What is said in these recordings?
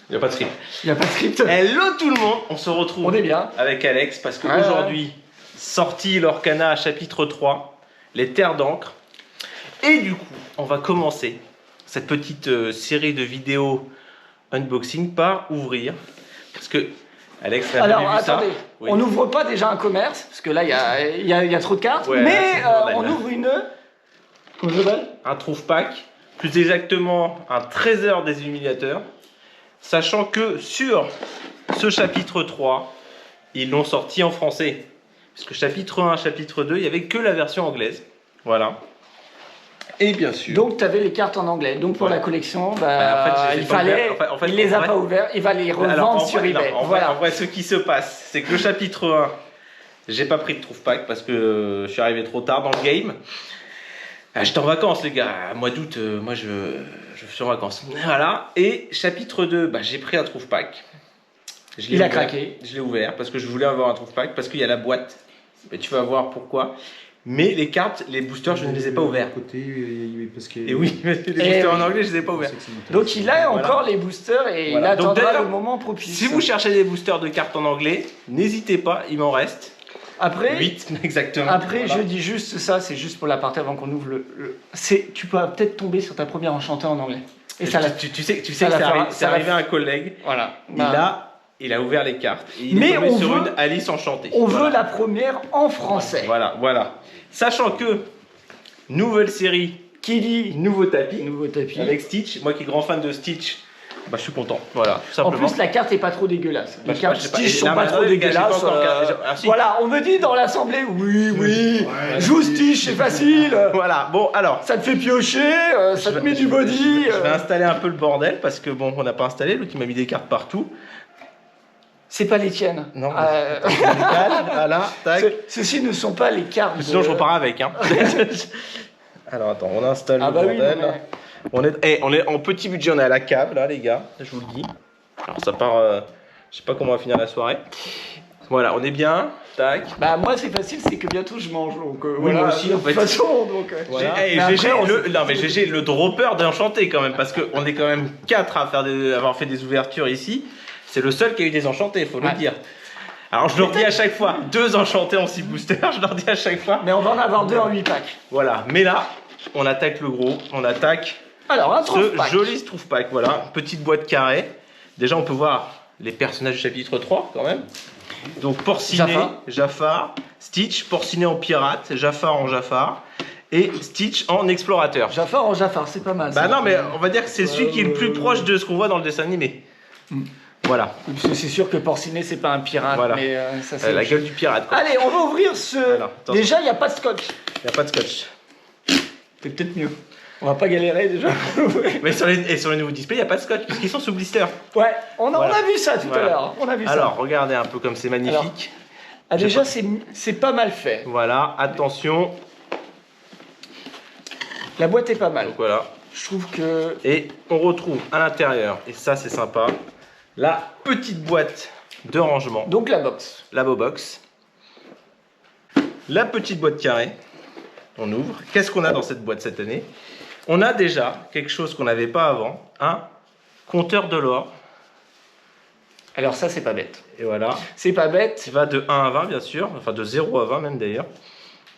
Il n'y a pas de script. Il n'y a pas de script. Hello tout le monde, on se retrouve On est bien. avec Alex parce qu'aujourd'hui, sorti l'Orcana chapitre 3, les terres d'encre. Et du coup, on va commencer cette petite série de vidéos unboxing par ouvrir. Parce que Alex a Alors vu attendez, ça. Oui. on n'ouvre pas déjà un commerce, parce que là il y a trop de cartes, Ouais, mais là, on ouvre une... Comment ça s'appelle ? Un trouve-pack, plus exactement un trésor des humiliateurs. Sachant que sur ce chapitre 3, ils l'ont sorti en français. Parce que chapitre 1, chapitre 2, il n'y avait que la version anglaise. Voilà. Et bien sûr. Donc tu avais les cartes en anglais. Donc pour la collection, en fait, il fallait... il les a pas ouverts, il va les revendre sur eBay. En vrai, ce qui se passe, c'est que le chapitre 1, j'ai pas pris de trouve-pack parce que je suis arrivé trop tard dans le game. J'étais en vacances les gars, mois d'août, moi je suis en vacances. Voilà, et chapitre 2, j'ai pris un trouve-pack. Il a craqué. Je l'ai ouvert parce que je voulais avoir un trouve-pack, parce qu'il y a la boîte. Et tu vas voir pourquoi. Mais les cartes, les boosters, je ne les ai pas ouverts. Parce que... Et oui, les boosters en anglais, je ne les ai pas ouverts. Donc il a encore les boosters et il attendra le moment propice. Si vous cherchez des boosters de cartes en anglais, n'hésitez pas, il m'en reste. Après, 8 exactement. Après, voilà. Je dis juste ça, c'est juste pour la partie avant qu'on ouvre tu peux peut-être tomber sur ta première enchantée en anglais. Et ça, tu sais que c'est arrivé à un collègue. Voilà. Il a ouvert les cartes. Et il est tombé sur une Alice enchantée. On veut la première en français. Voilà. Sachant que nouvelle série, qui dit nouveau tapis. Avec Stitch. Moi qui suis grand fan de Stitch. Je suis content, voilà, tout simplement. En plus, la carte est pas trop dégueulasse. Les cartes Stitch sont pas trop dégueulasses. dégueulasses. Voilà, on me dit dans l'assemblée, oui, joue Stitch, c'est facile. Voilà, bon, alors. Ça te fait piocher, ça te met du body. Je vais installer un peu le bordel parce que bon, on n'a pas installé, l'autre il m'a mis des cartes partout. C'est pas les tiennes. Non, voilà, tac. Ceux-ci ne sont pas les cartes. Sinon, je repars avec. Hein. Alors, attends, on installe le bordel. Oui, on est en petit budget, on est à la cave là les gars, je vous le dis. Alors ça part, je sais pas comment on va finir la soirée. Voilà, on est bien, tac. Moi c'est facile, c'est que bientôt je mange, donc oui, voilà, moi aussi en fait. De toute façon, donc... Voilà. GG le dropper d'enchanté quand même, parce qu'on est quand même 4 à avoir fait des ouvertures ici. C'est le seul qui a eu des enchantés, faut le dire. Alors je leur dis à chaque fois, 2 enchantés en 6 boosters, je leur dis à chaque fois. Mais on va en avoir 2 en 8 packs. Voilà, mais là, on attaque le gros, on attaque... Alors, ce joli trouve-pack, voilà, petite boîte carrée. Déjà, on peut voir les personnages du chapitre 3 quand même. Donc, Porcinet, Jafar, Stitch, Porcinet en pirate, Jafar en Jafar et Stitch en explorateur. Jafar en Jafar, c'est pas mal. Non, mais on va dire que c'est celui qui est le plus proche de ce qu'on voit dans le dessin animé. Voilà. C'est sûr que Porcinet, c'est pas un pirate, voilà. Mais ça c'est la gueule du pirate. Quoi. Allez, on va ouvrir ce. Alors, déjà, il n'y a pas de scotch. Il n'y a pas de scotch. C'est peut-être mieux. On va pas galérer déjà. Mais sur les nouveaux displays, il n'y a pas de scotch puisqu'ils sont sous blister. Ouais, on a vu ça tout à l'heure. Alors, regardez un peu comme c'est magnifique. Alors, déjà, c'est pas mal fait. Voilà, attention. La boîte est pas mal. Donc voilà. Je trouve que... Et on retrouve à l'intérieur, et ça c'est sympa, la petite boîte de rangement. Donc la box. La box. La petite boîte carrée. On ouvre. Qu'est-ce qu'on a dans cette boîte cette année? On a déjà quelque chose qu'on n'avait pas avant, un compteur de l'or. Alors ça, c'est pas bête. Et voilà. C'est pas bête. Il va de 1 à 20 bien sûr, enfin de 0 à 20 même d'ailleurs.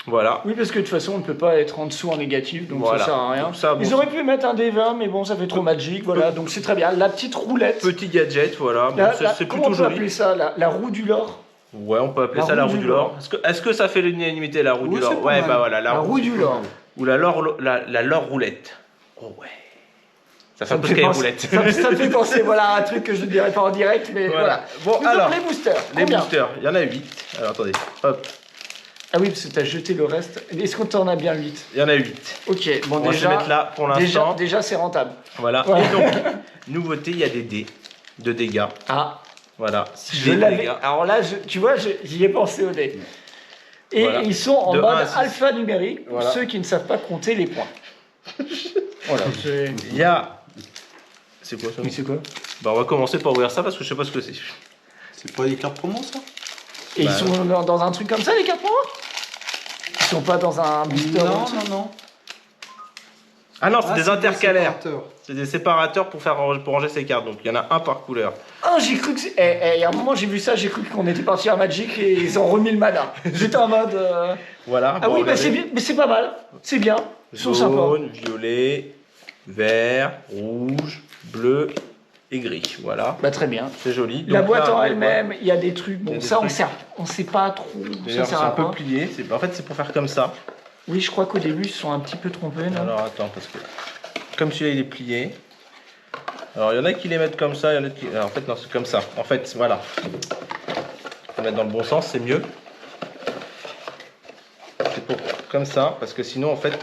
Voilà. Oui, parce que de toute façon, on ne peut pas être en dessous en négatif, donc voilà. Ça sert à rien. Ça, ils auraient pu mettre un D20, mais bon, ça fait trop magique, voilà, donc c'est très bien. La petite roulette. Petit gadget, voilà, c'est plutôt joli. Comment on peut appeler ça, la roue du lore? Ouais, on peut appeler ça la roue du lore. Est-ce que ça fait l'unanimité, la roue du lore? Ouais, voilà, la roue du lore. Ou la lore roulette. Oh ouais. Ça fait un peu caille roulette. Ça me fait penser, voilà, à un truc que je ne dirais pas en direct, mais voilà. Bon, alors, les boosters. Les boosters, il y en a 8. Alors, attendez, hop. Ah oui, parce que tu as jeté le reste. Est-ce qu'on t'en a bien 8? Il y en a 8. Ok, bon, on déjà, va se mettre là pour l'instant. Déjà c'est rentable. Voilà. Ouais. Et donc, nouveauté, il y a des dés de dégâts. Ah. Voilà. Je l'avais. Alors là, tu vois, j'y ai pensé au dé. Et voilà. Ils sont en mode alpha numérique pour ceux qui ne savent pas compter les points. Voilà. Il y a. C'est quoi ça? Oui, c'est quoi? On va commencer par ouvrir ça parce que je sais pas ce que c'est. C'est pas les cartes promo ça? Et ils sont dans un truc comme ça, les cartes promo? Ils sont pas dans un booster? Non. Ah non, c'est des c'est intercalaires. séparateurs. C'est des séparateurs pour ranger ses cartes. Donc il y en a un par couleur. Ah, j'ai cru que... il y a un moment, j'ai vu ça, j'ai cru qu'on était parti à Magic et ils ont remis le mana. J'étais en mode... Voilà. Ah bon, oui, bah regardez. c'est bien, mais c'est pas mal. C'est bien. Ils sont sympas. Jaune, violet, vert, rouge, bleu et gris. Voilà. Bah très bien. C'est joli. La Donc boîte là, en les elle-même, il y a des trucs. Il y a Bon, des ça, trucs. on sait pas trop. D'ailleurs, Ça c'est sert à un peu quoi. plié. En fait, c'est pour faire comme ça. Oui, je crois qu'au début, ils se sont un petit peu trompés. Non Alors attends, parce que comme celui-là il est plié. Alors il y en a qui les mettent comme ça, il y en a qui. Alors, en fait, non, c'est comme ça. En fait, voilà. Faut mettre dans le bon sens, c'est mieux. C'est pour comme ça, parce que sinon, en fait,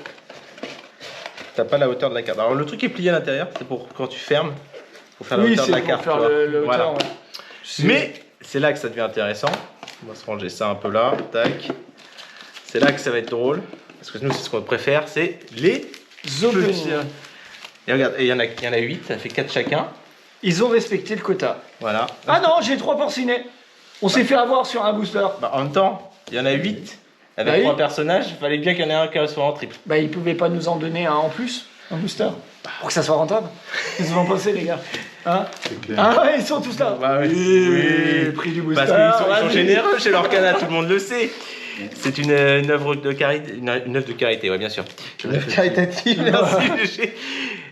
t'as pas la hauteur de la carte. Alors le truc est plié à l'intérieur, c'est pour quand tu fermes, pour faire la Oui, hauteur c'est de la pour carte. faire tu vois. le Voilà. hauteur, ouais. Mais c'est là que ça devient intéressant. On va se ranger ça un peu là, tac. C'est là que ça va être drôle, parce que nous, c'est ce qu'on préfère, c'est les Openings. Et regarde, il y en a 8, ça fait 4 chacun. Ils ont respecté le quota. Voilà. Ah non, j'ai 3 porcinés. On s'est fait avoir sur un booster. Bah, en même temps, il y en a 8 avec Bah oui. 3 personnages, il fallait bien qu'il y en ait un qui soit en triple. Bah, ils pouvaient pas nous en donner un en plus, un booster, pour que ça soit rentable. Ils ont pensé, les gars. Hein C'est clair. Ah ouais, ils sont tous là. Bah oui. Oui, Oui. prix du booster. Parce qu'ils sont vas-y. généreux chez l'Orcana, tout le monde le sait. C'est une œuvre de carité, une œuvre de carité, ouais, bien sûr. Caritative. Merci.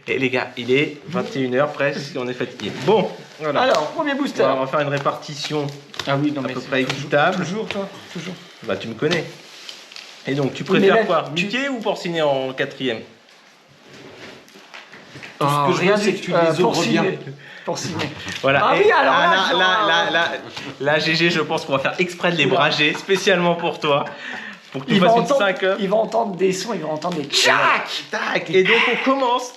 Et les gars, il est 21h presque, on est fatigué. Bon, voilà. Alors, premier booster. On va faire une répartition Ah oui, non à mais peu c'est près équitable. toujours, toi, toujours. Bah, tu me connais. Et donc, tu Oui, mais préfères là, quoi tu- Mickey ou Porcinet en 4ème? Ah, que je veux, c'est que tu les ouvres Porcinet. bien. Porcinet. Voilà. Ah Et- oui, alors là, GG, je pense qu'on va faire exprès de les brager spécialement pour toi. Pour que tu Il va, fasses une entendre, 5 heures. il va entendre des sons, il va entendre des tchac. Tac. Et donc, on commence.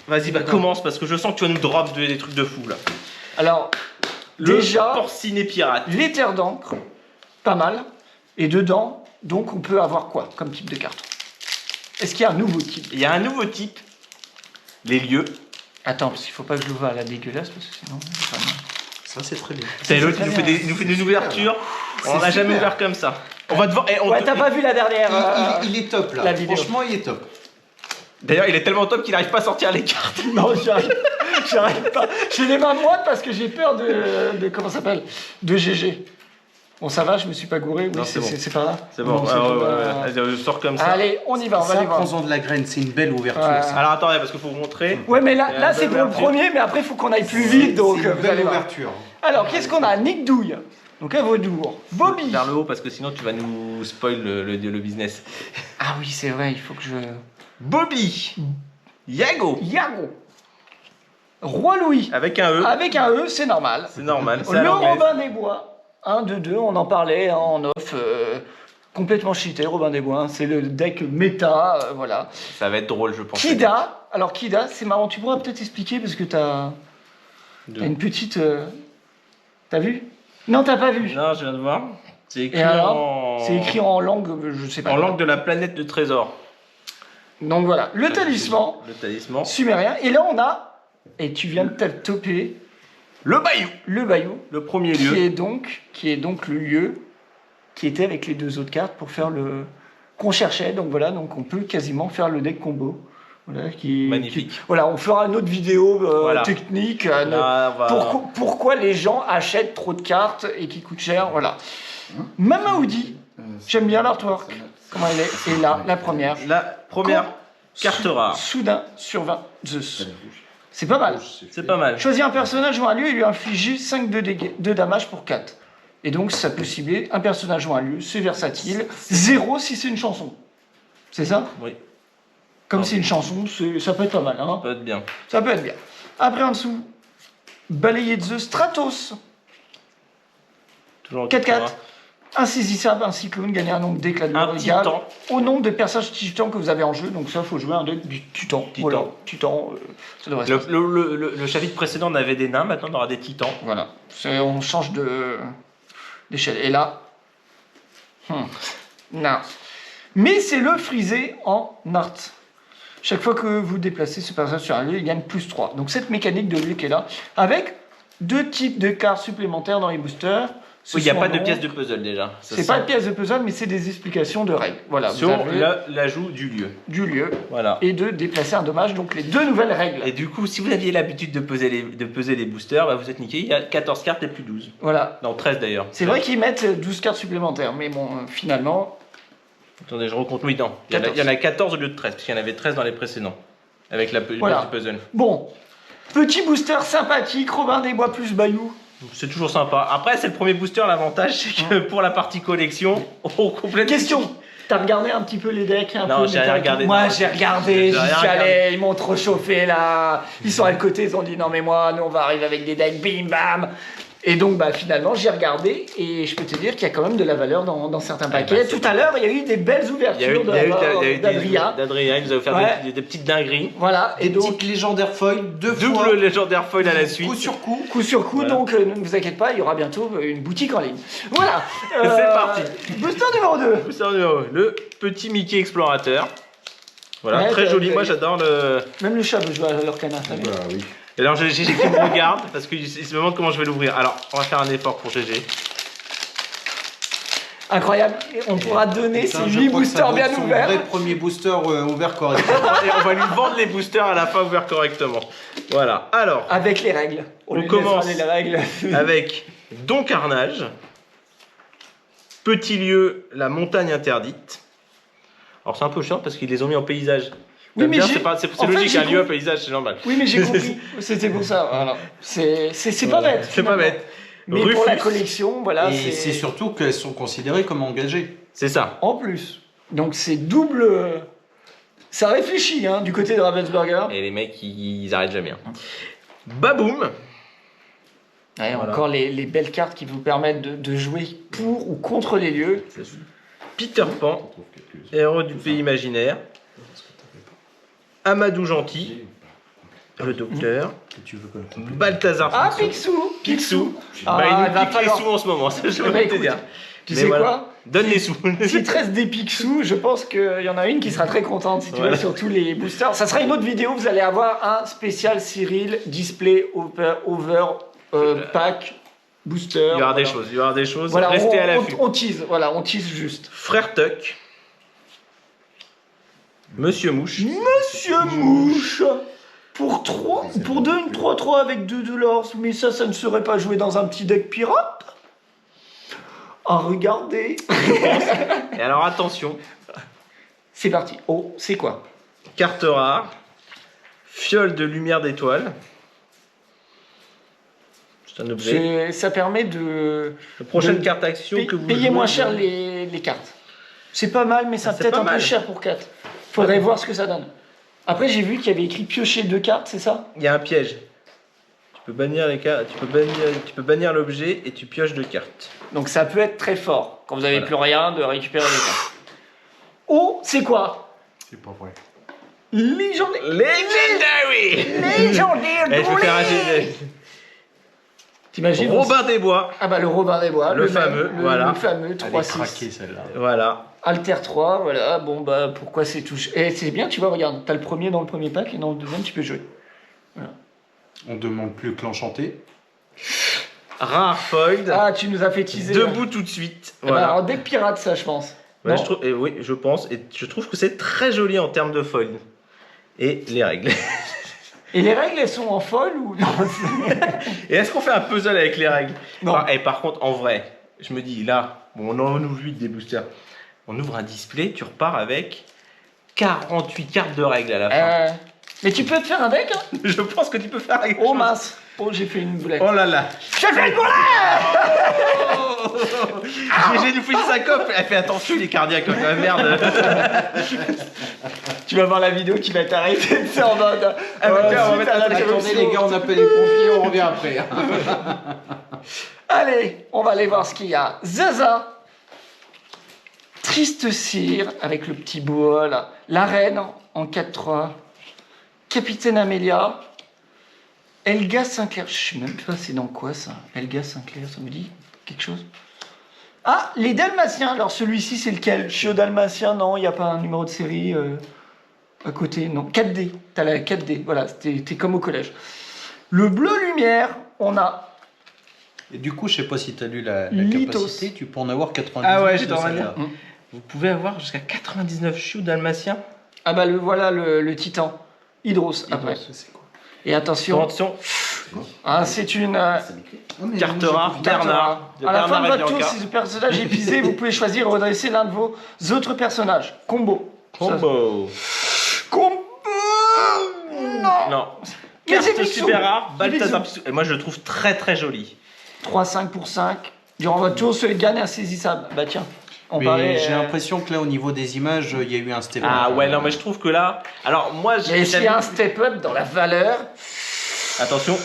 Vas-y, bah commence parce que je sens que tu vas nous drop des trucs de fou là. Alors, Le déjà, Porcinet pirate. les terres d'encre, pas mal. Et dedans, donc, on peut avoir quoi comme type de carte? Est-ce qu'il y a un nouveau type? Il y a un nouveau type. Les lieux. Attends, parce qu'il faut pas que je l'ouvre à la dégueulasse, parce que sinon... Ça, c'est très bien. C'est l'autre qui très nous fait bien. il nous fait une ouverture. On l'a C'est jamais super. ouvert comme ça. On va devant. Ouais, t'as pas vu la dernière... Il est top là. la vidéo. Franchement, il est top. D'ailleurs, il est tellement top qu'il n'arrive pas à sortir les cartes. Non, j'arrive pas. J'ai les mains moites parce que j'ai peur de comment ça s'appelle? De GG. Bon, ça va, je me suis pas gouré. Oui, Non, c'est bon. c'est par là. C'est bon. Non, Ah, tout ouais, va- ouais. Vas-y, je sors comme ça. Allez, on y va, on va Ça, aller voir. prends-en de la graine, c'est une belle ouverture. Ouais. ça. Alors attendez, parce qu'il faut vous montrer. Ouais, mais là, Il y a là une c'est belle pour le ouverture. premier, mais après, il faut qu'on aille plus vite, donc C'est une vous belle allez voir. ouverture. Alors, qu'est-ce qu'on a? Nick Douille. Donc, à Vaudour. Bobby. Vers le haut parce que sinon tu vas nous spoil le business. Ah oui, c'est vrai, il faut que je... Bobby. Yago. Yago. Roi Louis. Avec un E. Avec un E, c'est normal. C'est normal. C'est à Le l'anglaise. Robin des Bois. 1, 2, 2, on en parlait hein, en off. Complètement cheaté, Robin des Bois. Hein. C'est le deck méta, voilà. Ça va être drôle, je pense. Kida. Alors, Kida, c'est marrant. Tu pourras peut-être expliquer parce que t'as une petite... T'as vu? Non, t'as pas vu. Non, je viens de voir. C'est écrit Et alors en. C'est écrit en langue, je sais pas. en langue de la planète de trésor. Donc voilà, le talisman Le talisman. sumérien. Et là, on a, et tu viens de toper, Le bayou. le bayou, Le premier qui lieu. est donc le lieu qui était avec les deux autres cartes pour faire le qu'on cherchait. Donc voilà, donc on peut quasiment faire le deck combo. Voilà, Magnifique. voilà, on fera une autre vidéo Voilà. technique. Là, on va- Pourquoi les gens achètent trop de cartes et qui coûtent cher. Voilà. Mamaoudi, j'aime bien l'artwork. Comment elle est? Et là, la première. La première carte rare. Soudain sur 20, Zeus. C'est pas mal. C'est pas mal. Choisis un personnage ou un lieu et lui infliger 5 de damage pour 4. Et donc ça peut cibler un personnage ou un lieu, c'est versatile. 0 si c'est une chanson. C'est ça? Oui, Comme c'est une chanson, ça peut être pas mal. Hein, ça peut être bien. ça peut être bien. Après en dessous, balayer de Zeus, Stratos. Toujours en 4-4. Insaisissable, un cyclone, gagner un nombre d'éclats de Un l'or égal titan. au nombre de personnages titans que vous avez en jeu. Donc ça, faut jouer un deck du titan. Titan. Voilà, titan, ça devrait se passer. Le chapitre précédent, on avait des nains, maintenant on aura des titans. Voilà, on change d'échelle. Et là, non. Mais c'est le frisé en art. Chaque fois que vous déplacez ce personnage sur un lieu, il gagne plus 3. Donc cette mécanique de lieu qui est là, avec 2 types de cartes supplémentaires dans les boosters, Il n'y a pas de pièce de puzzle déjà. C'est pas de pièce de puzzle, mais c'est des explications de règles. Voilà, sur l'ajout du lieu. Du lieu. Voilà. Et de déplacer un dommage, donc les 2 nouvelles règles. Et du coup, si vous aviez l'habitude de peser les boosters, bah vous êtes niqué. Il y a 14 cartes et plus 12. Voilà. Non, 13 d'ailleurs. C'est vrai qu'ils mettent 12 cartes supplémentaires, mais bon, finalement. Attendez, je recompte. Oui, non. Il y en a 14 au lieu de 13, parce qu'il y en avait 13 dans les précédents. Avec la pièce de puzzle. Bon. Petit booster sympathique, Robin des Bois plus Bayou. C'est toujours sympa. Après, c'est le premier booster. L'avantage, c'est que pour la partie collection, on complète. Question. T'as regardé un petit peu les decks Non, j'ai rien regardé. Moi, j'ai regardé, j'y suis allé, ils m'ont trop chauffé là. Ils sont à côté, ils ont dit non mais moi, nous on va arriver avec des decks, bim bam. Et donc bah finalement j'ai regardé et je peux te dire qu'il y a quand même de la valeur dans certains paquets. Tout à l'heure il y a eu des belles ouvertures d'Adrien. D'Adrien, il nous a offert des petites dingueries. Voilà. Et donc légendaire foil, double légendaire foil à la suite. Coup sur coup. Coup sur coup, voilà. Donc ne vous inquiétez pas, il y aura bientôt une boutique en ligne. Voilà. C'est parti. Booster numéro 2. Booster numéro 2. Le petit Mickey Explorateur. Voilà, très joli. Moi j'adore le. Même le chat veut jouer à leur canard. Oui. Et alors GG qui me regarde parce qu'il se demande comment je vais l'ouvrir. Alors on va faire un effort pour GG. Incroyable, on pourra donner ces 8 boosters bien ouverts. C'est le premier booster ouvert correctement. Et on va lui vendre les boosters à la fin ouverts correctement. Voilà, alors. Avec les règles. On commence les règles. avec Don Carnage. Petit lieu, la montagne interdite. Alors c'est un peu chiant parce qu'ils les ont mis en paysage. Oui, mais c'est logique, un lieu, un paysage, c'est normal. Oui, mais j'ai compris. C'était pour ça. Voilà. C'est pas bête. C'est pas bête. Mais Rufus. pour la collection, voilà. Et c'est surtout qu'elles sont considérées comme engagées. C'est ça. En plus. Donc c'est double. Ça réfléchit, hein, du côté de Ravensburger. Et les mecs, ils arrêtent jamais. Hein. Baboum. Ouais, voilà. Encore les belles cartes qui vous permettent de jouer pour ou contre les lieux. Peter Pan, héros du pays imaginaire. Amadou Gentil, le docteur. Balthazar. Ah, Picsou. Picsou. Bah, il nous pique les sous en ce moment, ça je vais te dire. Tu sais quoi? Donne les sous. S'il te reste des Picsou, je pense qu'il y en a une qui sera très contente si tu veux sur tous les boosters. Ça sera une autre vidéo, vous allez avoir un spécial Cyril Display Over Pack Booster. Il y aura des choses, Voilà, restez à l'affût. On tease juste. Frère Tuck. Monsieur Mouche. Monsieur Mouche. Pour 2, une 3-3 avec 2 $, mais ça ne serait pas joué dans un petit deck pirate. À regarder. Et alors attention. C'est parti. Oh, c'est quoi? Carte rare. Fiole de lumière d'étoile. C'est un objet. Ça permet de... La prochaine carte action que vous payer moins cher les cartes. C'est pas mal, mais ça peut-être un peu cher pour 4. Faudrait voir ce que ça donne. Après, j'ai vu qu'il y avait écrit piocher 2 cartes, c'est ça? Il y a un piège. Tu peux bannir les cartes, tu peux bannir l'objet et tu pioches 2 cartes. Donc ça peut être très fort quand vous n'avez plus rien de récupérer les cartes. Oh, c'est quoi? C'est pas vrai. Legendary. Je vais faire un T'imagines? Robin des Bois. Ah bah le Robin des Bois, le fameux, voilà. Le fameux 3-6. Elle est craquée celle-là. Voilà. Alter 3, voilà. Bon bah pourquoi c'est touche. Et c'est bien, tu vois, regarde, t'as le premier dans le premier pack et dans le deuxième tu peux jouer. Voilà. On demande plus que l'enchanté. Rare fold. Ah, tu nous as fait teaser. Debout tout de suite. Voilà. Alors des pirates, ça je pense. Ouais, oui, je pense. Et je trouve que c'est très joli en termes de fold. Et les règles. Et les règles, elles sont en folle ou non? Et est-ce qu'on fait un puzzle avec les règles? Non. Par contre, en vrai, je me dis là, bon, on en ouvre 8 des boosters. On ouvre un display, tu repars avec 48 cartes de règles à la fin. Mais tu peux te faire un deck, hein? Je pense que tu peux faire quelque chose. Oh mince. Oh, j'ai fait une boulette. Oh là là. J'ai fait une boulette. J'ai nous fait une syncope. Elle fait attention, il est cardiaque. Merde. Tu vas voir la vidéo qui va t'arrêter. C'est en mode. Attendez les gars, on appelle les pompiers, on revient après. Allez, on va aller voir ce qu'il y a. Zaza. Triste cire avec le petit boa là. La reine en 4-3. Capitaine Amélia. Elga Sinclair. Je sais même pas c'est dans quoi ça. Elga Sinclair, ça me dit quelque chose? Ah, les Dalmatiens. Alors celui-ci c'est lequel? Chio Dalmatien, non, il n'y a pas un numéro de série à côté. Non, 4D. T'as la 4D. Voilà, t'es comme au collège. Le bleu lumière, on a Et du coup, je sais pas si tu as lu la Mythos. capacité, tu peux en avoir 99. Ah ouais, de j'étais en train de celle-là. dire. Vous pouvez avoir jusqu'à 99 chiots dalmatiens. Ah bah voilà le titan. Hydros après. C'est quoi? Et attention, Attention, c'est une carte rare, Bernard. De à la fin de Bernard votre tour, Bianca. si ce personnage est épuisé, vous pouvez choisir et redresser l'un de vos autres personnages. Combo. Combo. Combo. Non. Non. Mais c'est Carte Picsou. super rare, C'est Balthazar Picsou. Picsou. Et moi je le trouve très très joli. 3-5 pour 5. Durant votre tour, celui qui gagne est insaisissable. Bah tiens, on Mais parlait. j'ai l'impression que là, au niveau des images, il y a eu un step. Ah ouais, non mais je trouve que là... Alors moi Mais j'ai... s'il y a un step-up dans la valeur, Attention.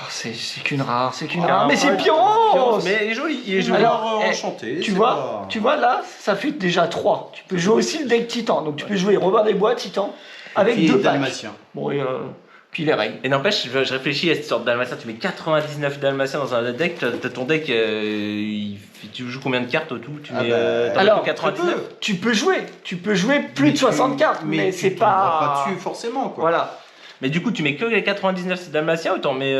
c'est qu'une rare, c'est qu'une Ah, rare. Mais c'est ouais, Pyrrhos. Mais il est joli, il est joli. Alors, enchanté. Tu c'est vois, pas- tu vois là, ça fait déjà 3. Tu peux jouer aussi le deck Titan. Donc tu peux jouer Robin des Bois, Titan, avec Puis 2 packs. Dalmatien. Bon, et puis les règles. Et n'empêche, je réfléchis à cette sorte de dalmatien. Tu mets 99 dalmatiens dans un deck, t'as ton deck, tu joues combien de cartes au tout? Tu Ah mets bah, t'en mets Alors, que 99. tu peux jouer plus de 60 cartes, mais tu c'est tomberas pas. pas dessus forcément, quoi. Voilà. Mais du coup, tu mets que les 99 dalmatiens ou t'en mets,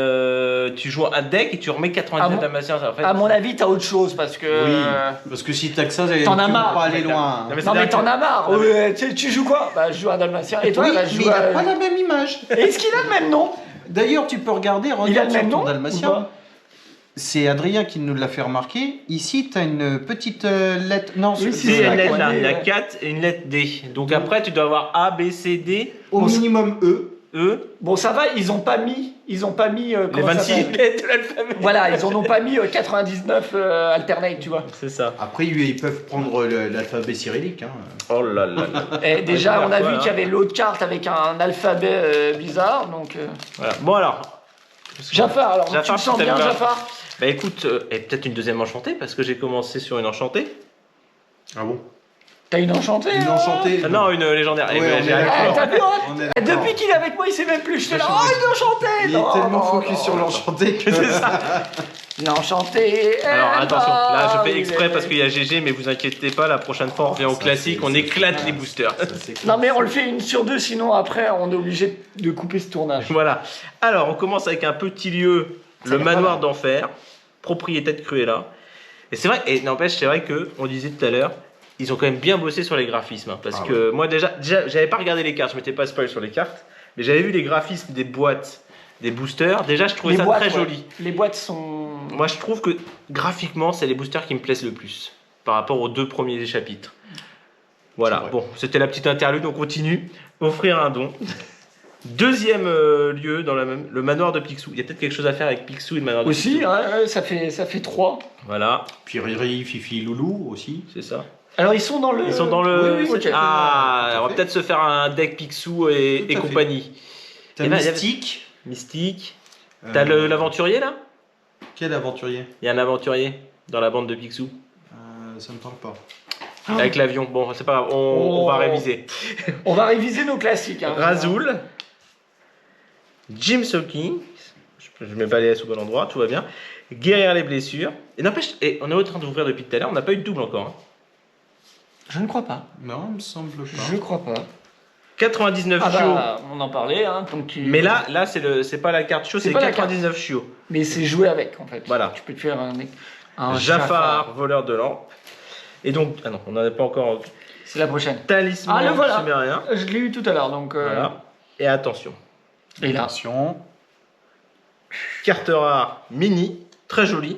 tu joues un deck et tu remets 99 dalmatiens en fait. À mon avis, t'as autre chose parce que. Oui, parce que si t'as que ça, tu T'en as vas marre. pas aller loin. Non, mais Non mais c'est-à-dire t'en que- as marre. Non, mais- Ouais, tu joues quoi? Bah je joue un dalmatien. Et toi Oui, bah, mais je il joue n'a à- pas la même image. Est-ce qu'il a le même nom? D'ailleurs, tu peux regarder, Il a regarde le sur même ton nom ou dalmatien. pas? C'est Adrien qui nous l'a fait remarquer. Ici, tu as une petite lettre. Non, Oui, C'est une la lettre là, D, il y a ouais. 4 et une lettre D. Donc après, tu dois avoir A, B, C, D, au minimum E. E, Bon ça va, ils ont pas mis les comment ça 26 s'appelle lettres de l'alphabet. Voilà, ils en ont pas mis 99 alternate, tu vois. C'est ça. Après, ils peuvent prendre l'alphabet cyrillique. Hein. Oh là là là. Et déjà, Ouais, on a voilà. vu qu'il y avait l'autre carte avec un alphabet bizarre, donc. Voilà. Bon alors. Jafar, alors tu Jafar, te sens tout à bien, l'heure. Jafar? Bah écoute, et peut-être une deuxième enchantée parce que j'ai commencé sur une enchantée. Ah bon? T'as une enchantée? Une hein enchantée. Ah non, une légendaire. Ouais, Eh ben, on j'ai est un d'accord. Ah, clan. t'as vu, hein On est d'accord. Depuis qu'il est avec moi, il sait même plus. J'étais là, Moi, oh, je- une enchantée! Il est Non, tellement non, focus non. sur l'enchanté que C'est ça. Une enchantée. Alors elle attention, là je va fais exprès arriver. parce qu'il y a GG, mais vous inquiétez pas, la prochaine fois on revient au Ça, classique, c'est- on ça, éclate c'est- les boosters. Ça, c'est clair. Non, mais on le fait une sur deux, sinon après, on est obligé de couper ce tournage. Voilà. Alors on commence avec un petit lieu, Ça le a l'air manoir pas mal. d'enfer, propriété de Cruella. Et c'est vrai, et n'empêche, c'est vrai que on disait tout à l'heure, ils ont quand même bien bossé sur les graphismes, hein, parce Ah que moi déjà j'avais pas regardé les cartes, je m'étais pas spoil sur les cartes, mais j'avais vu les graphismes des boîtes, des boosters. Déjà je trouvais ça boîtes, très ouais. joli. Les boîtes sont. Moi, je trouve que graphiquement, c'est les boosters qui me plaisent le plus par rapport aux 2 premiers chapitres. Voilà, C'est vrai. bon, c'était la petite interlude, on continue. Offrir un don. Deuxième lieu, dans le manoir de Picsou. Il y a peut-être quelque chose à faire avec Picsou et le manoir de Aussi, Picsou. ouais, ça fait 3. Voilà, Puis Riri, Fifi, Loulou aussi. c'est ça. Alors, ils sont dans le. Ils sont dans le. Oui, oui, ok. Ah, Tout à on va fait. peut-être se faire un deck Picsou et Tout à fait. compagnie. T'as Eh ben, il y avait- Mystique. Mystique. T'as l'aventurier là? Quel aventurier? Il y a un aventurier dans la bande de Picsou. Ça me parle pas. Ah. Avec l'avion. Bon, c'est pas grave, on va Oh. réviser. On va réviser nos classiques. Hein. Razoul, Jim Sawkins, je mets pas les S au bon endroit, tout va bien. Guérir les blessures. Et n'empêche, et on est en train d'ouvrir depuis tout à l'heure, on n'a pas eu de double encore. Hein. Je ne crois pas. Non, il me semble pas. Je crois pas. 99 Ah chiots. bah, on en parlait. Hein, donc Mais là c'est pas la carte chiot, C'est c'est pas la 99 chiots. Mais c'est joué avec, en fait. Voilà. Tu peux te faire un Jafar, voleur de lampes. Et donc, ah non, on n'en a pas encore. C'est la prochaine. Talisman Ah, le voilà. sumérien. Je l'ai eu tout à l'heure, donc... Voilà. Et attention, Et là, Attention. carte rare mini, très jolie.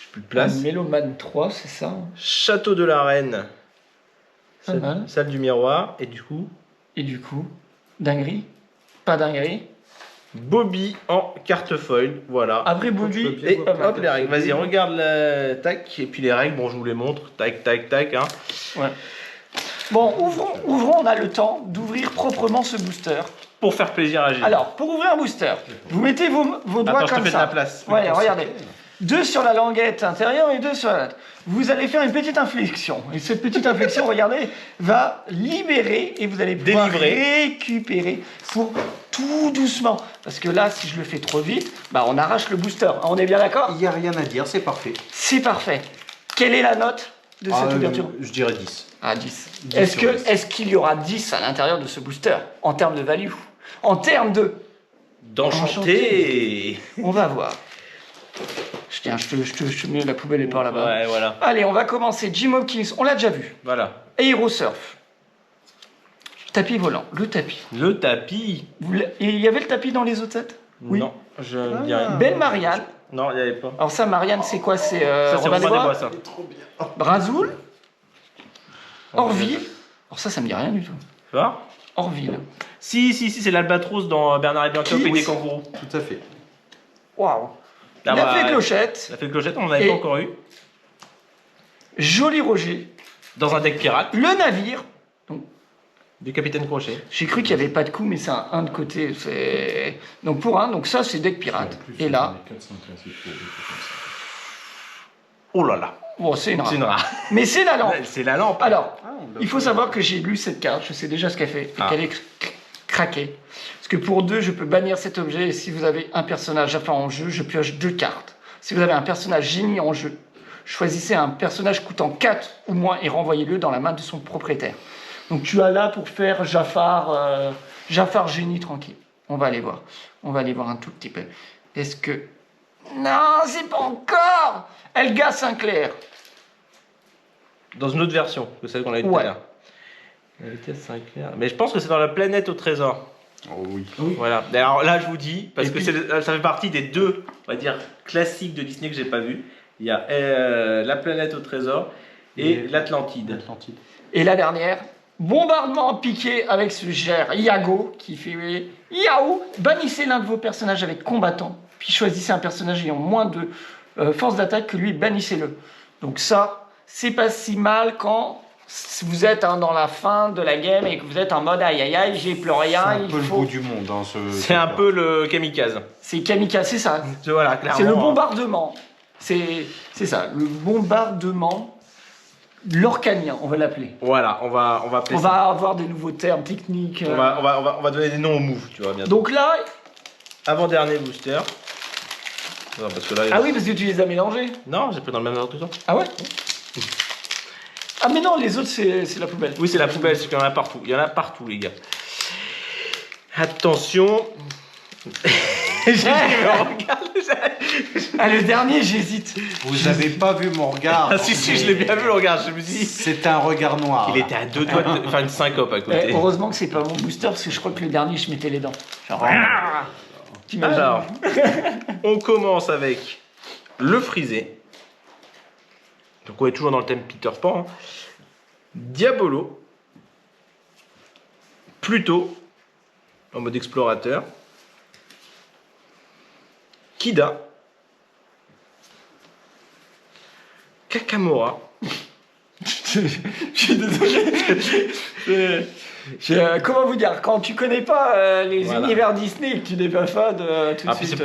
J'ai plus de place. Méloman 3, c'est ça. Château de la Reine. Pas mal. Salle du miroir. Et du coup, Et du coup, dinguerie. Pas dinguerie. Bobby en carte foil. Voilà. Après Bobby, Et pas mal. hop, les règles. Vas-y, regarde la tac. Et puis les règles, bon, je vous les montre. Tac, tac, tac. Hein. Ouais. Bon, ouvrons, on a le temps d'ouvrir proprement ce booster. Pour faire plaisir à Gilles. Alors, pour ouvrir un booster, vous mettez vos doigts attends, je te comme fais de ça. la place. Ouais, regardez. 2 sur la languette intérieure et 2 sur la latte. Vous allez faire une petite inflexion. Et cette petite inflexion, regardez, va libérer et vous allez pouvoir Délivrer. récupérer pour tout doucement. Parce que là, si je le fais trop vite, bah on arrache le booster. On est bien d'accord? Il n'y a rien à dire, c'est parfait. C'est parfait. Quelle est la note de cette ouverture? Je dirais 10. Ah, 10. 10 Est-ce sur 10. est-ce qu'il y aura 10 à l'intérieur de ce booster en termes de value? En termes de d'enchanté. On va voir. Tiens, je te mets la poubelle est par là-bas. Ouais, voilà. Allez, on va commencer. Jim Hopkins, on l'a déjà vu. Voilà. Aerosurf. Tapis volant, le tapis. Le tapis. Et il y avait le tapis dans les autres sets? Oui. Non, je ne dis rien. Belle Marianne. Non, il n'y avait pas. Alors ça, Marianne, c'est quoi? C'est Ça, c'est Robin des Robin des Bois, Bois, ça. Brazoul, Orville. Alors ça me dit rien du tout. Tu vois? Orville. Si, c'est l'albatros dans Bernard et Bianca au Qui? pays des kangourous. Tout à fait. Waouh. Ah La bah, fée Clochette. La fée Clochette, on n'en avait Et- pas encore eu. Joli Roger. Dans un deck pirate, Le navire. du capitaine Crochet. J'ai cru qu'il n'y avait pas de coup, mais c'est un de côté. Donc pour un, donc ça c'est deck pirate. Et là, Oh là là, bon, c'est une c'est une rare. rare. Mais c'est la lampe. C'est la lampe. Alors, Ah, il faut savoir que j'ai lu cette carte, je sais déjà ce qu'elle fait, et Ah. qu'elle est craquée. Parce que pour 2, je peux bannir cet objet, et si vous avez un personnage à faire en jeu, je pioche 2 cartes. Si vous avez un personnage génie en jeu, choisissez un personnage coûtant 4 ou moins et renvoyez-le dans la main de son propriétaire. Donc tu as là pour faire Jafar génie tranquille. On va aller voir. On va aller voir un tout petit peu. Est-ce que... Non, c'est pas encore Helga Sinclair. Dans une autre version que celle qu'on a eu tout Ouais. à l'heure. La vitesse Sinclair. Mais je pense que c'est dans la planète au trésor. Oh oui. Voilà. Alors là, je vous dis, parce Et que puis- ça fait partie des deux, on va dire, classiques de Disney que j'ai pas vu. Il y a la planète au trésor et l'Atlantide. L'Atlantide. Et la dernière, bombardement piqué avec ce gère Iago qui fait Yaou. Bannissez l'un de vos personnages avec combattant, puis choisissez un personnage ayant moins de force d'attaque que lui, bannissez-le. Donc ça, c'est pas si mal quand vous êtes dans la fin de la game et que vous êtes en mode aïe aïe aïe, j'ai plus C'est rien, un il peu le faut... bout du monde. Hein, C'est un peu le kamikaze. C'est kamikaze, c'est ça. Voilà, clairement. C'est le bombardement. C'est ça, le bombardement lorcanien, on va l'appeler. Voilà, on va appeler On ça. va avoir des nouveaux termes techniques. On va donner des noms aux moves, tu vois, bientôt. Donc là, Avant-dernier booster. Non, parce que là, ah oui, parce que tu les as mélangés. Non, j'ai pris dans le même ordre tout ça. Ah ouais. Ah mais non, les autres c'est la poubelle. Oui, c'est la poubelle, c'est qu'il y en a partout. Il y en a partout, les gars. Attention. Ah le dernier, j'hésite. Vous avez pas vu mon regard. Ah, si, je l'ai bien vu, le regard. Je me suis dit. C'est un regard noir. Il là. était à 2 doigts de faire une syncope à côté. Heureusement que c'est pas mon booster parce que je crois que le dernier, je mettais les dents. Genre, t'imagines. Alors, on commence avec le frisé. Donc on est toujours dans le thème Peter Pan. Hein. Diabolo. Pluto, en mode explorateur. Kida. Kakamora. Je suis désolé. Comment vous dire, quand tu connais pas les Voilà. univers Disney et que tu n'es pas fan, tout de Ah, puis suite.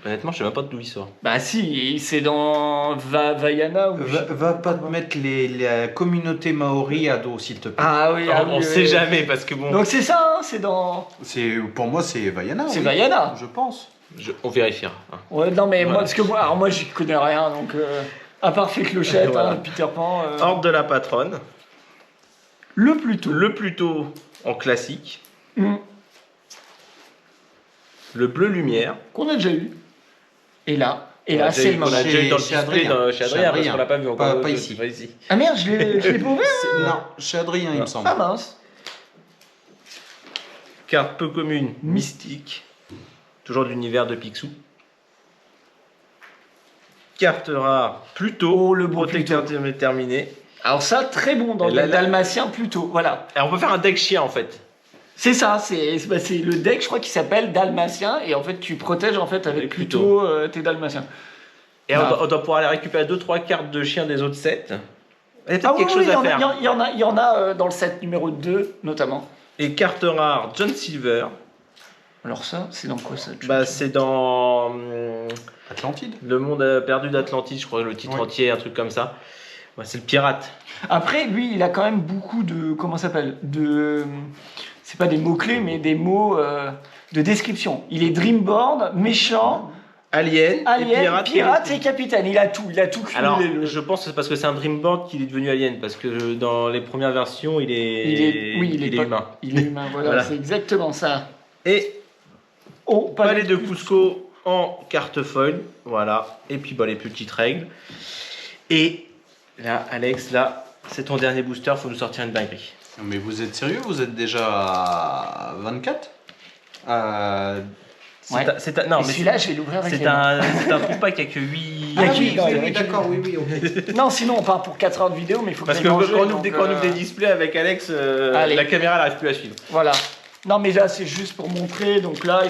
honnêtement, je sais même pas d'où il sort. Bah si, c'est dans Vaiana ou. Va pas te mettre la communauté maori à dos, s'il te plaît. Ah oui, ah oui, On oui, sait oui. jamais parce que bon, Donc c'est ça, hein, c'est dans. Pour moi, c'est Vaiana. C'est oui. Vaiana. Je pense. on vérifiera. Hein. Ouais, non mais moi, Voilà. parce que moi, alors moi j'y connais rien, donc à part fait clochette, Voilà. hein, Peter Pan. Ordre de la patronne. Le Pluto. Le Pluto en classique. Hum, Le bleu lumière. qu'on a déjà eu. Et là, On l'a c'est le on l'a moment. déjà eu dans le Chez display Adrien. chez Chez Adrien, parce Adrien. qu'on l'a pas vu encore. Pas ici. Pas ici. Ah merde, je l'ai pas ouvert. Non, chez Adrien, il me semble. Ah mince. Carte peu commune, mystique. Toujours de l'univers de Picsou. Carte rare, Pluto. Oh, le beau protecteur terminé. Alors ça, très bon dans Et là, le là- Dalmatien Pluto, voilà. Et on peut faire un deck chien en fait. C'est ça, c'est le deck, je crois, qui s'appelle Dalmatien, et en fait, tu protèges en fait avec Avec Pluto tes Dalmatiens. Et Ah. on doit pouvoir aller récupérer 2-3 cartes de chiens des autres sets. Il y a peut-être Ah oui, quelque oui, chose à faire. il y en a dans le set numéro 2, notamment. Et carte rare, John Silver. Alors ça, c'est dans quoi ça Bah, c'est dans Atlantide. Le monde perdu d'Atlantide, je crois, le titre Oui. entier, un truc comme ça. Ouais, c'est le pirate. Après, lui, il a quand même beaucoup de... Comment ça s'appelle de... C'est pas des mots-clés, mais des mots de description. Il est Dreamboard, méchant, Alien, alien, et pirate et capitaine. Il a tout cumulé. Alors, le- je pense que c'est parce que c'est un Dreamboard qu'il est devenu alien, parce que dans les premières versions, il est oui, il est pas- humain. Il est humain, voilà, Voilà. c'est exactement ça. Et au palais de Cusco en carte foil. Voilà. Et puis bah, les petites règles. Et là, Alex, là, c'est ton dernier booster. Faut nous sortir une dinguerie. Mais vous êtes sérieux? Vous êtes déjà à 24? Ouais. Non, Et mais celui-là, je vais l'ouvrir avec c'est les mains. un trou pack avec 8. Il y a Ah qui- oui, non, oui, il y a oui, qui- d'accord, oui, ok. Non, sinon on part pour 4 heures de vidéo, mais il faut Parce que que j'aille quand manger, on ouvre des, donc, quand on ouvre des displays avec Alex, Allez. la caméra n'arrive plus à suivre. Voilà. Non, mais là, c'est juste pour montrer. Donc là,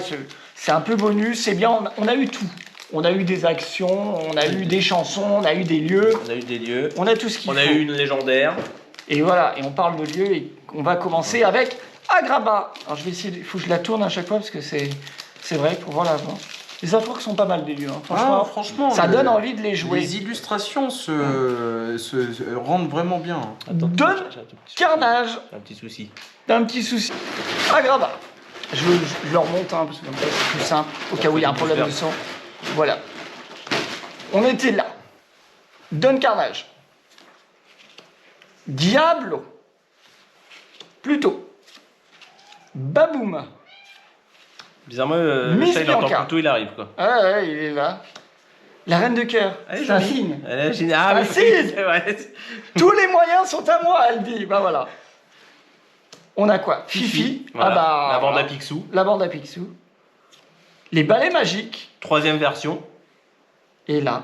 c'est un peu bonus. C'est bien, on a eu tout. On a eu des actions, on a eu des chansons, on a eu des lieux. On a eu des lieux. On a tout ce qu'il On faut. a eu une légendaire. Et voilà, et on parle de lieux et on va commencer avec Agrabah. Alors je vais essayer, il faut que je la tourne à chaque fois parce que c'est vrai pour voir la voix. Les artworks sont pas mal des lieux, hein. Franchement, franchement, ça donne envie de les jouer. Les illustrations se rendent vraiment bien. Attends, Donne j'ai un tout petit souci. Carnage J'ai un petit souci. d'un petit souci. Agrabah. Je le remonte hein, parce que comme ça c'est plus simple au cas où il y a un problème de son. Voilà. On était là. Donne Carnage. Diablo. Plutôt. Baboum. Bizarrement, Miss ça, il entend Bianca. plutôt, il arrive quoi. Ah ouais, il est là. La reine de cœur. Elle est C'est un jolie. signe. Elle est géniale. Ah, C'est oui, un signe. c'est vrai. Tous les moyens sont à moi, elle dit. Bah voilà. On a quoi? Fifi. Voilà. Ah bah. La bande à Picsou. La bande à Picsou. Les balais magiques. 3e version. Et là.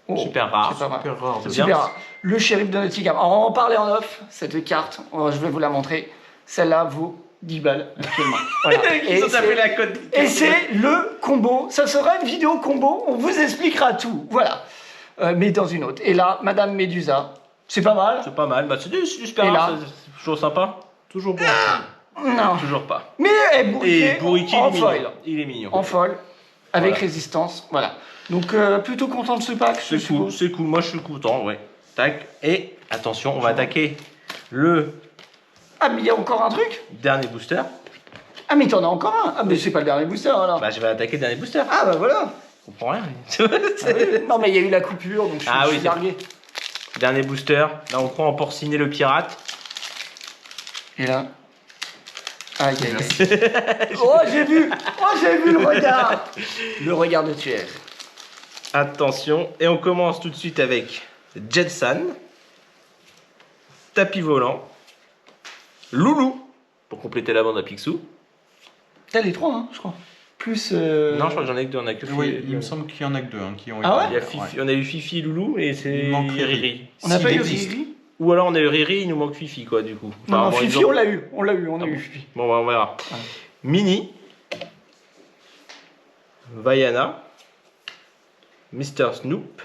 Oh, Super rare. c'est pas mal. Super rare. C'est Super bien. rare. Le shérif de Nottingham. Alors, on en parlait en off, cette carte. Je vais vous la montrer. Celle-là vaut 10 balles actuellement. Voilà. Ils ont tapé la cote. Et c'est le combo. Ça sera une vidéo combo. On vous expliquera tout. Voilà. Mais dans une autre. Et là, Madame Médusa. C'est pas mal. C'est pas mal. Bah, c'est du super Et rare. là C'est toujours sympa. Toujours bon. Non. Toujours pas. Mais elle est bourriquée Et Bourriquet, en il est foil. mignon. Il est mignon. En foil. Avec Voilà. résistance. Voilà. Donc, plutôt content de ce pack. je C'est cool, suppose. c'est cool. Moi, je suis content, ouais. Tac. Et attention, on va attaquer le Ah, mais il y a encore un truc. dernier booster. Ah, mais t'en as encore un. Ah, mais c'est pas le dernier booster alors. Bah, je vais attaquer le dernier booster. Ah, bah voilà. Je comprends rien. Ah oui. Non, mais il y a eu la coupure, donc je Ah oui, suis c'est largué. Dernier booster. Là, on prend en porciné le pirate. Et là. Aïe, aïe, aïe. Oh, j'ai vu. Oh, j'ai vu le regard. Le regard de tueur. Attention. Et on commence tout de suite avec Jetson. Tapis volant. Loulou. Pour compléter la bande à Picsou. T'as les trois, hein, je crois. Plus. Non, je crois que j'en ai que deux. On a que Oui, il me semble qu'il y en a que deux qui ont Ah ouais Il y a Fifi- On a eu Fifi et Loulou et c'est Il manque Riri. Riri. On n'a S'il pas eu existe. Riri. Ou alors on a eu Riri, il nous manque Fifi quoi du coup. Non, non, bon, Fifi, ils ont- on l'a eu. On l'a eu, on a Ah eu bon. Fifi. Bon, bah, on verra. Ouais. Mini. Vaiana. Mister Snoop.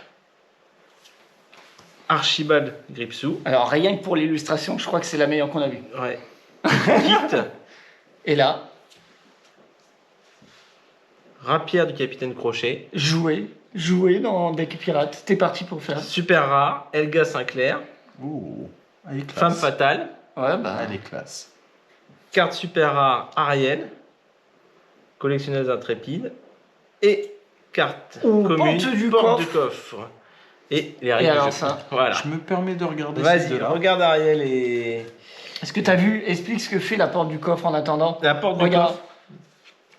Archibald Gripsou. Alors, rien que pour l'illustration, je crois que c'est la meilleure qu'on a vue. Ouais. Kit. Et là, Rapière du capitaine Crochet. jouer dans Deck Pirate. T'es parti pour faire. Super rare. Elga Sinclair. Ouh, elle est classe. Femme fatale. Ouais, bah. Elle est classe. Carte super rare Ariel. Collectionneuse intrépide. Et carte Oh, commune. porte du porte coffre. du coffre. Et les règles Et du alors jeu. ça Voilà. Je me permets de regarder ces Vas-y, deux-là. regarde Ariel et Est-ce que t'as vu? Explique ce que fait la porte du coffre en attendant. la porte du Regarde. coffre.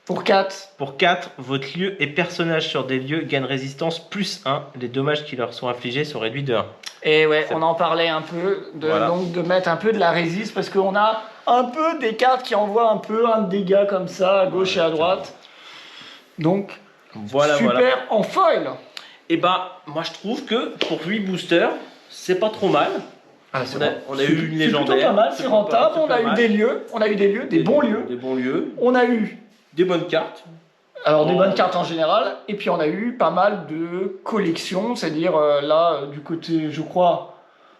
Pour 4. Pour 4, votre lieu et personnage sur des lieux gagnent résistance plus 1. Les dommages qui leur sont infligés sont réduits de 1. Et ouais, Ça- on en parlait un peu, Voilà. donc de mettre un peu de la résiste, parce qu'on a un peu des cartes qui envoient un peu un dégât comme ça, à gauche et à droite. Donc, Voilà, super voilà. en foil. Et bah, moi je trouve que pour 8 boosters, c'est pas trop mal. On a eu une C'est légendaire. plutôt pas mal, c'est pas- rentable, c'est on pas a eu mal. des lieux, des bons lieux. Des bons lieux, On a eu, des bonnes cartes. alors des Oh. bonnes cartes en général, et puis on a eu pas mal de collections, c'est-à-dire là, du côté, je crois,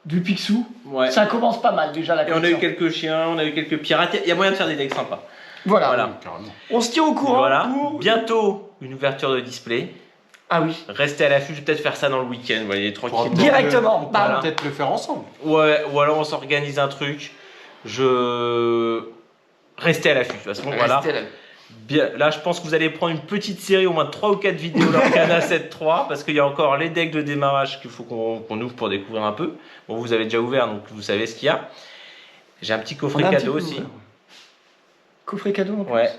du Picsou. Ouais. Ça commence pas mal déjà la Et on a eu collection. quelques chiens, on a eu quelques pirates. Il y a moyen de faire des decks sympas. Voilà. Voilà. Carrément. On se tient au courant Voilà. pour... Bientôt une ouverture de display. Ah oui. Restez à l'affût, je vais peut-être faire ça dans le week-end, vous voyez, tranquille. Directement. On Bam. va peut-être le faire ensemble. Ouais, ou alors on s'organise un truc. Restez à l'affût, de toute façon, voilà. Restez là. Bien, là, je pense que vous allez prendre une petite série, au moins 3 ou 4 vidéos d'Arcana 7.3, parce qu'il y a encore les decks de démarrage qu'il faut qu'on ouvre pour découvrir un peu. Bon, vous avez déjà ouvert, donc vous savez ce qu'il y a. J'ai un petit On coffret a un cadeau petit peu aussi. ouvert. Coffret cadeau en plus. Ouais.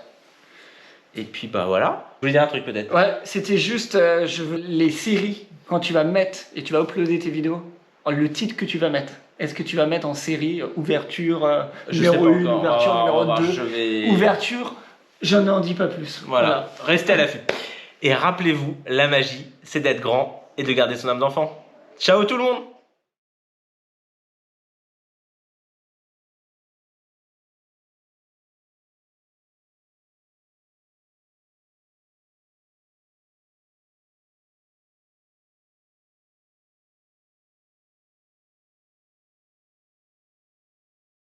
Et puis bah voilà. Vous voulez dire un truc peut-être? Ouais, c'était juste je veux les séries, quand tu vas mettre et tu vas uploader tes vidéos, le titre que tu vas mettre. Est-ce que tu vas mettre en série ouverture Je sais numéro pas 1, encore. ouverture On va numéro voir, 2, je vais... ouverture, je n'en dis pas plus. Voilà. Restez à l'affût. Et rappelez-vous, la magie, c'est d'être grand et de garder son âme d'enfant. Ciao tout le monde!